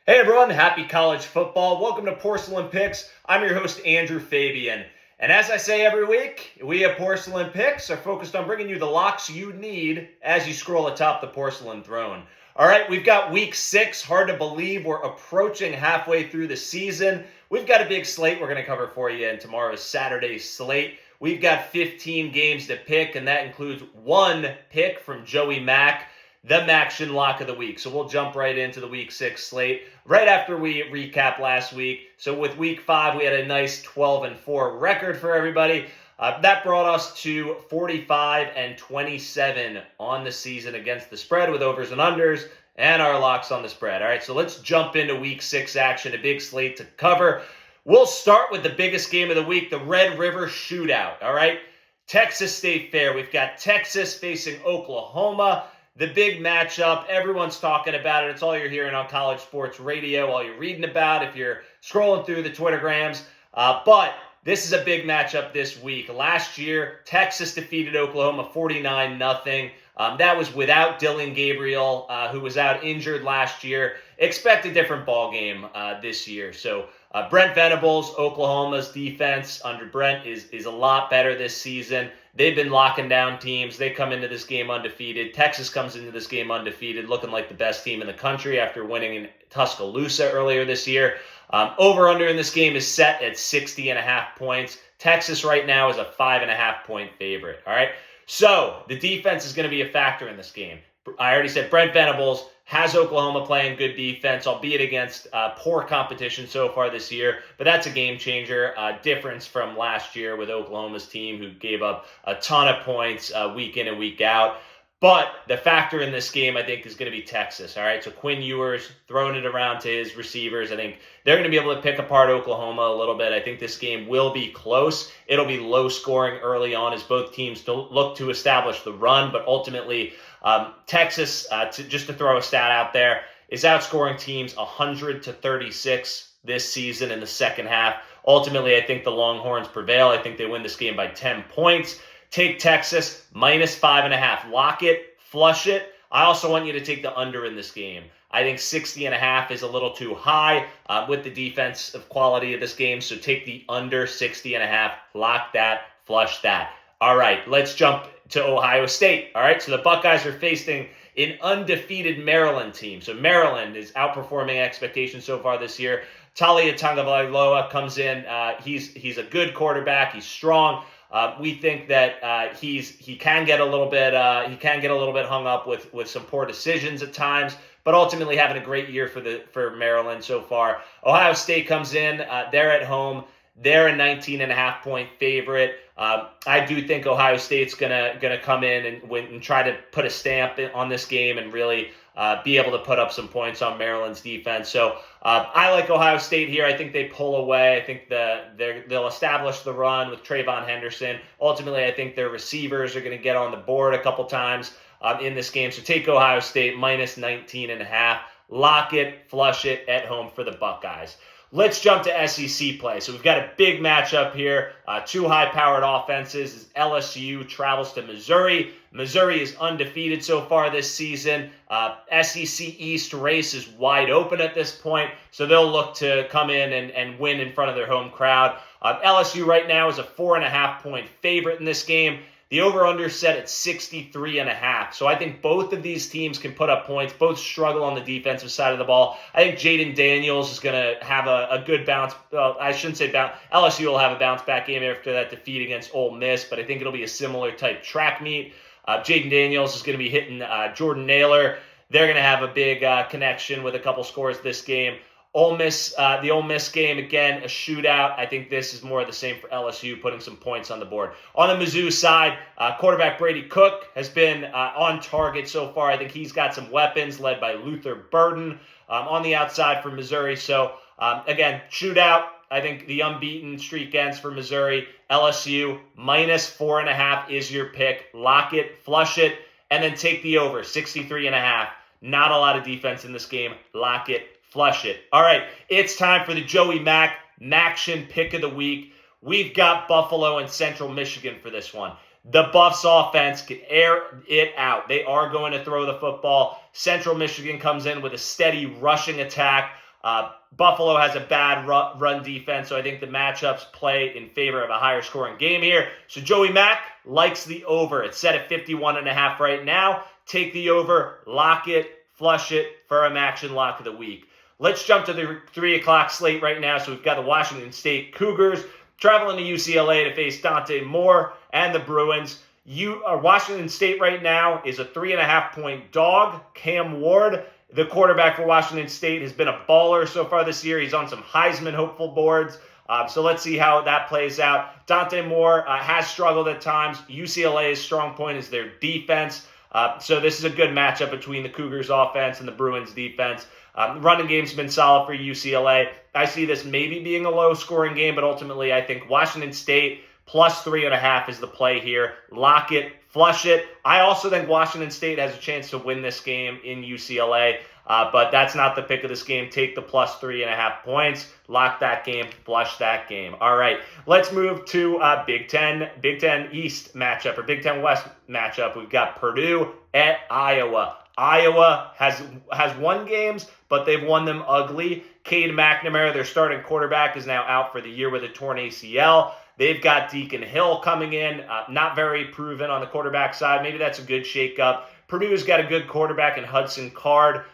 Hey everyone, happy college football. Welcome to Porcelain Picks. I'm your host, Andrew Fabian. And as I say every week, we at Porcelain Picks are focused on bringing you the locks you need as you scroll atop the porcelain throne. All right, we've got week 6. Hard to believe we're approaching halfway through the season. We've got a big slate we're going to cover for you in tomorrow's Saturday slate. We've got 15 games to pick, and that includes one pick from Joey Mack, the Maction lock of the week. So we'll jump right into the week 6 slate right after we recap last week. So with week 5, we had a nice 12-4 record for everybody. That brought us to 45-27 on the season against the spread with overs and unders and our locks on the spread. All right, so let's jump into week 6 action, a big slate to cover. We'll start with the biggest game of the week, the Red River Shootout. All right, Texas State Fair. We've got Texas facing Oklahoma. The big matchup, everyone's talking about it. It's all you're hearing on college sports radio, all you're reading about if you're scrolling through the Twittergrams. But this is a big matchup this week. Last year, Texas defeated Oklahoma 49-0. That was without Dylan Gabriel, who was out injured last year. Expect a different ball game this year. So Brent Venables, Oklahoma's defense under Brent is a lot better this season. They've been locking down teams. They come into this game undefeated. Texas comes into this game undefeated, looking like the best team in the country after winning in Tuscaloosa earlier this year. Over-under in this game is set at 60.5 points. Texas right now is a 5.5-point favorite. All right. So the defense is going to be a factor in this game. I already said Brent Venables has Oklahoma playing good defense, albeit against poor competition so far this year. But that's a game changer. Difference from last year with Oklahoma's team, who gave up a ton of points week in and week out. But the factor in this game, I think, is going to be Texas. All right, so Quinn Ewers throwing it around to his receivers. I think they're going to be able to pick apart Oklahoma a little bit. I think this game will be close. It'll be low scoring early on as both teams don't look to establish the run. But ultimately, Texas, just to throw a stat out there, is outscoring teams 100-36 this season in the second half. Ultimately, I think the Longhorns prevail. I think they win this game by 10 points. Take Texas minus 5.5. Lock it, flush it. I also want you to take the under in this game. I think 60.5 is a little too high with the defensive quality of this game. So take the under 60.5. Lock that, flush that. All right, let's jump to Ohio State. All right, so the Buckeyes are facing an undefeated Maryland team. So Maryland is outperforming expectations so far this year. Talia Tagovailoa comes in. He's a good quarterback. He's strong. We think that he can get a little bit hung up with some poor decisions at times, but ultimately having a great year for Maryland so far. Ohio State comes in. They're at home. They're a 19.5-point favorite. I do think Ohio State's gonna come in and try to put a stamp on this game and really be able to put up some points on Maryland's defense. So I like Ohio State here. I think they pull away. I think they'll establish the run with Trayvon Henderson. Ultimately, I think their receivers are going to get on the board a couple times in this game. So take Ohio State minus 19.5. Lock it, flush it at home for the Buckeyes. Let's jump to SEC play. So we've got a big matchup here. Two high-powered offenses as LSU travels to Missouri. Missouri is undefeated so far this season. SEC East race is wide open at this point, so they'll look to come in and win in front of their home crowd. LSU right now is a 4.5-point favorite in this game. The over-under set at 63.5. So I think both of these teams can put up points. Both struggle on the defensive side of the ball. I think Jaden Daniels is going to have a good bounce. Well, I shouldn't say bounce. LSU will have a bounce-back game after that defeat against Ole Miss, but I think it'll be a similar type track meet. Jaden Daniels is going to be hitting Jordan Naylor. They're going to have a big connection with a couple scores this game. The Ole Miss game, again, a shootout. I think this is more of the same for LSU, putting some points on the board. On the Mizzou side, quarterback Brady Cook has been on target so far. I think he's got some weapons led by Luther Burden on the outside for Missouri. So, again, shootout. I think the unbeaten streak ends for Missouri. LSU, minus 4.5 is your pick. Lock it, flush it, and then take the over, 63.5. Not a lot of defense in this game. Lock it, flush it. All right, it's time for the Joey Maction pick of the week. We've got Buffalo and Central Michigan for this one. The Buffs offense can air it out. They are going to throw the football. Central Michigan comes in with a steady rushing attack. Buffalo has a bad run defense, so I think the matchups play in favor of a higher scoring game here. So Joey Mack likes the over. It's set at 51.5 right now. Take the over, lock it, flush it for a action lock of the week. Let's jump to the 3 o'clock slate right now. So we've got the Washington State Cougars traveling to UCLA to face Dante Moore and the Bruins. Washington State right now is a 3.5-point dog. Cam Ward, the quarterback for Washington State, has been a baller so far this year. He's on some Heisman hopeful boards. So let's see how that plays out. Dante Moore has struggled at times. UCLA's strong point is their defense. So this is a good matchup between the Cougars offense and the Bruins defense. Running game's been solid for UCLA. I see this maybe being a low-scoring game, but ultimately I think Washington State plus 3.5 is the play here. Lock it, flush it. I also think Washington State has a chance to win this game in UCLA, but that's not the pick of this game. Take the plus 3.5 points. Lock that game, flush that game. All right, let's move to Big Ten East matchup or Big Ten West matchup. We've got Purdue at Iowa. Iowa has won games, but they've won them ugly. Cade McNamara, their starting quarterback, is now out for the year with a torn ACL. They've got Deacon Hill coming in, not very proven on the quarterback side. Maybe that's a good shakeup. Purdue's got a good quarterback in Hudson Card.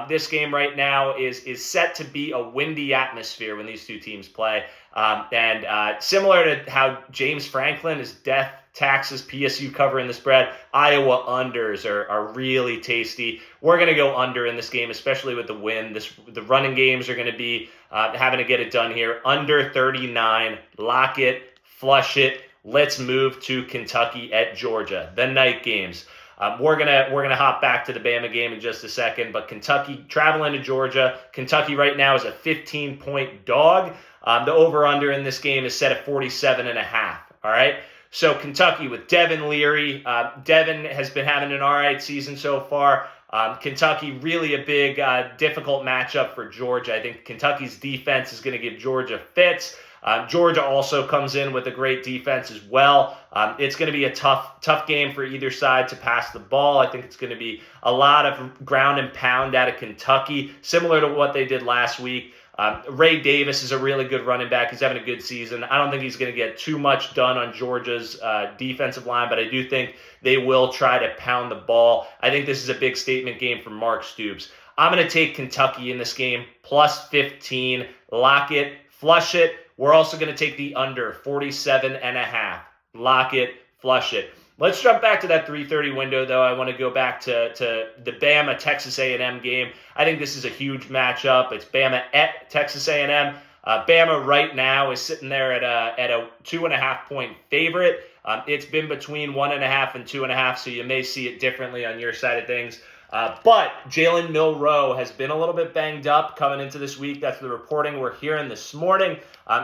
This game right now is set to be a windy atmosphere when these two teams play. And similar to how James Franklin is death taxes PSU covering the spread, Iowa unders are really tasty. We're going to go under in this game, especially with the wind. The running games are going to be having to get it done here. Under 39, lock it, flush it. Let's move to Kentucky at Georgia, the night games. We're gonna hop back to the Bama game in just a second, but Kentucky traveling to Georgia. Kentucky right now is a 15-point dog. The over/under in this game is set at 47.5. All right. So Kentucky with Devin Leary. Devin has been having an all right season so far. Kentucky really a big, difficult matchup for Georgia. I think Kentucky's defense is going to give Georgia fits. Georgia also comes in with a great defense as well. It's going to be a tough game for either side to pass the ball. I think it's going to be a lot of ground and pound out of Kentucky, similar to what they did last week. Ray Davis is a really good running back. He's having a good season. I don't think he's going to get too much done on Georgia's defensive line, but I do think they will try to pound the ball. I think this is a big statement game for Mark Stoops. I'm going to take Kentucky in this game, plus 15. Lock it, flush it. We're also going to take the under, 47.5. Lock it, flush it. Let's jump back to that 3:30 window, though. I want to go back to the Bama Texas A&M game. I think this is a huge matchup. It's Bama at Texas A&M. Bama right now is sitting there at a 2.5-point favorite. It's been between 1.5 and 2.5, so you may see it differently on your side of things. But Jalen Milroe has been a little bit banged up coming into this week. That's the reporting we're hearing this morning.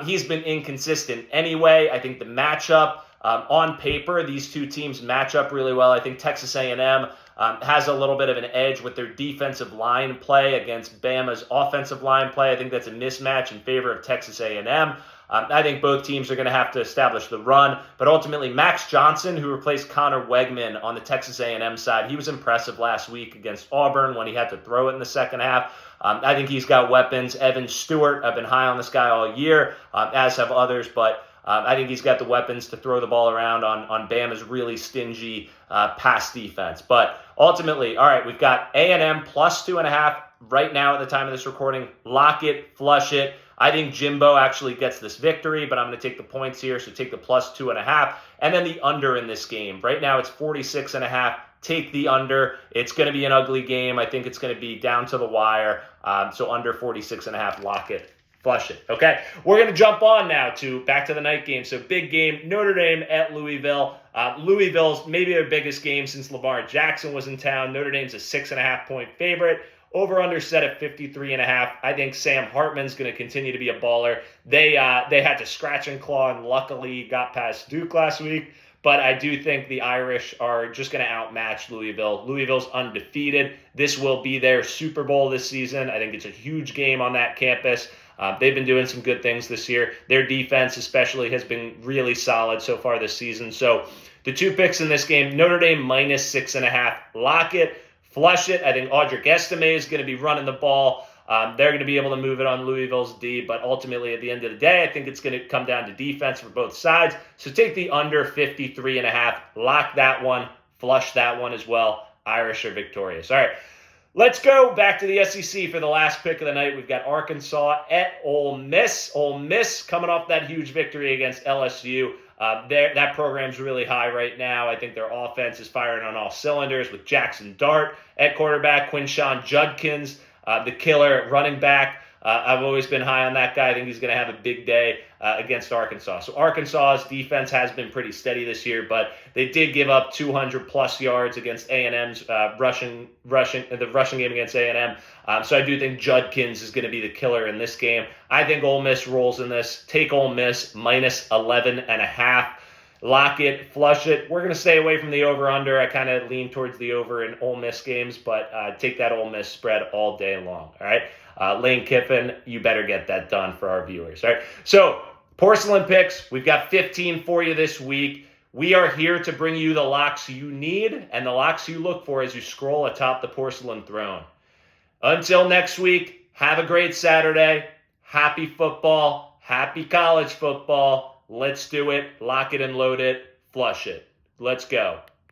He's been inconsistent anyway. I think the matchup on paper, these two teams match up really well. I think Texas A&M has a little bit of an edge with their defensive line play against Bama's offensive line play. I think that's a mismatch in favor of Texas A&M. I think both teams are going to have to establish the run, but ultimately Max Johnson, who replaced Connor Wegman on the Texas A&M side, he was impressive last week against Auburn when he had to throw it in the second half. I think he's got weapons. Evan Stewart, I've been high on this guy all year, as have others, but I think he's got the weapons to throw the ball around on Bama's really stingy pass defense. But ultimately, all right, we've got A&M plus 2.5 right now at the time of this recording. Lock it, flush it. I think Jimbo actually gets this victory, but I'm going to take the points here, so take the plus 2.5. And then the under in this game. Right now it's 46.5. Take the under. It's going to be an ugly game. I think it's going to be down to the wire. So under 46.5, lock it. Flush it. Okay, we're going to jump on now back to the night game. So big game, Notre Dame at Louisville. Louisville's maybe their biggest game since Lamar Jackson was in town. Notre Dame's a 6.5-point favorite. Over under set at 53.5. I think Sam Hartman's going to continue to be a baller. They had to scratch and claw and luckily got past Duke last week. But I do think the Irish are just going to outmatch Louisville. Louisville's undefeated. This will be their Super Bowl this season. I think it's a huge game on that campus. They've been doing some good things this year. Their defense especially has been really solid so far this season. So the two picks in this game, Notre Dame minus 6.5. Lock it, flush it. I think Audric Estime is going to be running the ball. They're going to be able to move it on Louisville's D, but ultimately at the end of the day, I think it's going to come down to defense for both sides. So take the under 53.5, lock that one, flush that one as well. Irish are victorious. All right. Let's go back to the SEC for the last pick of the night. We've got Arkansas at Ole Miss. Ole Miss coming off that huge victory against LSU. That program's really high right now. I think their offense is firing on all cylinders with Jackson Dart at quarterback, Quinshon Judkins, the killer running back. I've always been high on that guy. I think he's going to have a big day against Arkansas. So Arkansas's defense has been pretty steady this year, but they did give up 200-plus yards against A&M's rushing game against A&M. So I do think Judkins is going to be the killer in this game. I think Ole Miss rolls in this. Take Ole Miss minus 11.5. Lock it, flush it. We're going to stay away from the over-under. I kind of lean towards the over in Ole Miss games, but take that Ole Miss spread all day long, all right? Lane Kiffin, you better get that done for our viewers, all right? So, Porcelain Picks, we've got 15 for you this week. We are here to bring you the locks you need and the locks you look for as you scroll atop the porcelain throne. Until next week, have a great Saturday. Happy football. Happy college football. Let's do it. Lock it and load it. Flush it. Let's go.